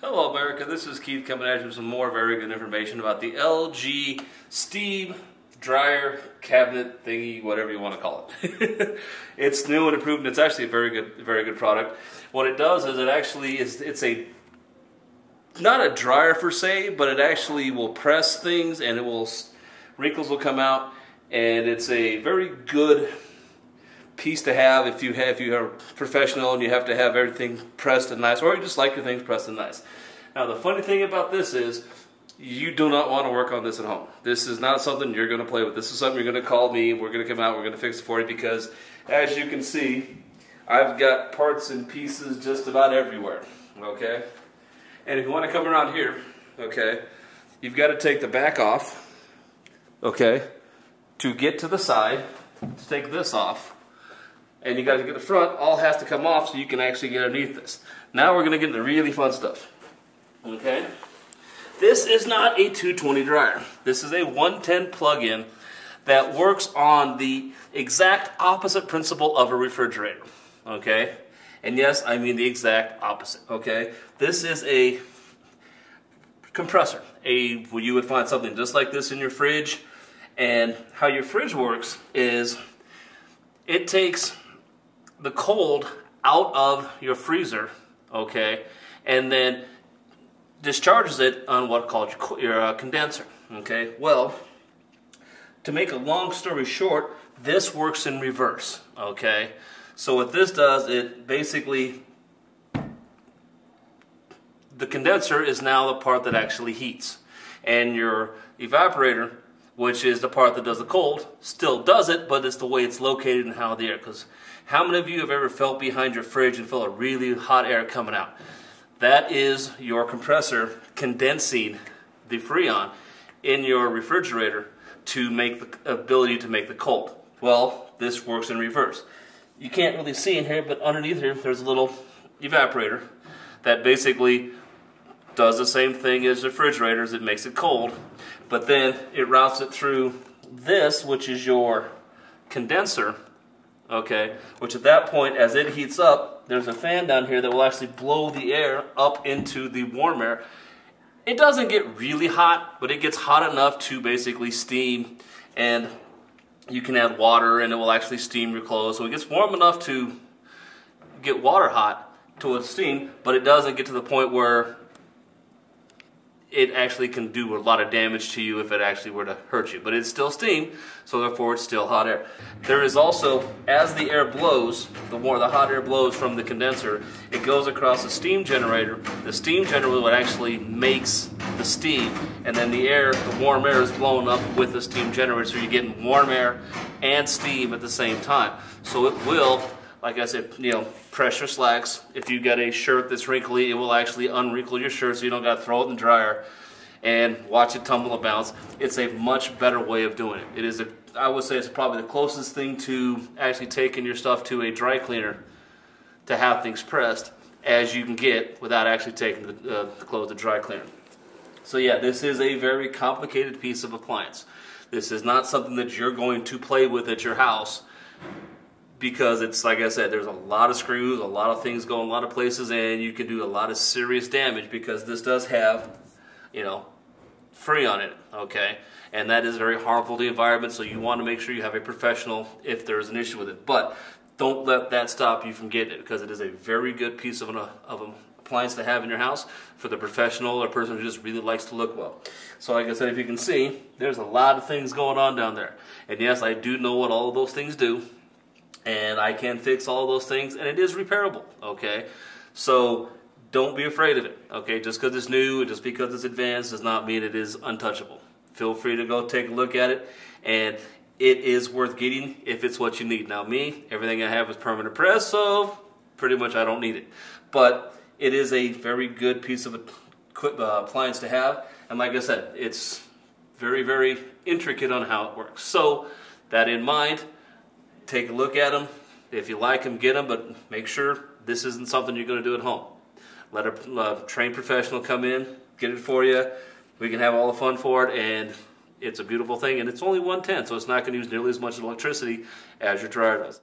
Hello America, this is Keith coming at you with some more very good information about the LG steam dryer cabinet thingy, whatever you want to call it. It's new and improved, and it's actually a very good product. What it does is it's a not a dryer per se, but it actually will press things and wrinkles will come out, and it's a very good piece to have if you are professional and you have to have everything pressed and nice, or you just like your things pressed and nice. Now the funny thing about this is you do not want to work on this at home. This is not something you're going to play with. This is something you're going to call me, we're going to come out, we're going to fix it for you, because as you can see, I've got parts and pieces just about everywhere, okay? And if you want to come around here, okay, you've got to take the back off, okay, to get to the side, to take this off. And you got to get the front, all has to come off so you can actually get underneath this. Now we're going to get into really fun stuff. Okay? This is not a 220 dryer. This is a 110 plug-in that works on the exact opposite principle of a refrigerator. Okay? And yes, I mean the exact opposite. Okay? This is a compressor. Where you would find something just like this in your fridge. And how your fridge works is it takes the cold out of your freezer, okay, and then discharges it on what's called your condenser, okay. Well, to make a long story short, this works in reverse, okay. So what this does, it basically, the condenser is now the part that actually heats, and your evaporator, which is the part that does the cold, still does it, but it's the way it's located and how the air. Because how many of you have ever felt behind your fridge and felt a really hot air coming out? That is your compressor condensing the Freon in your refrigerator to make the ability to make the cold. Well, this works in reverse. You can't really see in here, but underneath here there's a little evaporator that basically does the same thing as the refrigerator, as it makes it cold, but then it routes it through this, which is your condenser, okay, which at that point, as it heats up, there's a fan down here that will actually blow the air up into the warm air. It doesn't get really hot, but it gets hot enough to basically steam, and you can add water and it will actually steam your clothes. So it gets warm enough to get water hot to a steam, but it doesn't get to the point where it actually can do a lot of damage to you if it actually were to hurt you. But it's still steam, so therefore it's still hot air. There is also, as the air blows, the more the hot air blows from the condenser, it goes across the steam generator. The steam generator what actually makes the steam, and then the warm air is blown up with the steam generator, so you're getting warm air and steam at the same time. So it will, like I said, pressure slacks. If you got a shirt that's wrinkly, it will actually unwrinkle your shirt so you don't got to throw it in the dryer and watch it tumble and bounce. It's a much better way of doing it. It is I would say it's probably the closest thing to actually taking your stuff to a dry cleaner to have things pressed as you can get without actually taking the clothes to dry cleaner. So yeah, this is a very complicated piece of appliance. This is not something that you're going to play with at your house, because it's, like I said, there's a lot of screws, a lot of things go in a lot of places, and you can do a lot of serious damage because this does have, Freon in it, okay? And that is very harmful to the environment, so you want to make sure you have a professional if there's an issue with it. But don't let that stop you from getting it, because it is a very good piece of an appliance to have in your house for the professional or person who just really likes to look well. So like I said, if you can see, there's a lot of things going on down there. And yes, I do know what all of those things do, and I can fix all those things, and it is repairable, okay? So don't be afraid of it, okay? Just because it's new, just because it's advanced, does not mean it is untouchable. Feel free to go take a look at it, and it is worth getting if it's what you need. Now me, everything I have is permanent press, so pretty much I don't need it. But it is a very good piece of appliance to have, and like I said, it's very, very intricate on how it works. So that in mind, take a look at them. If you like them, get them, but make sure this isn't something you're going to do at home. Let a trained professional come in, get it for you. We can have all the fun for it, and it's a beautiful thing, and it's only 110, so it's not going to use nearly as much electricity as your dryer does.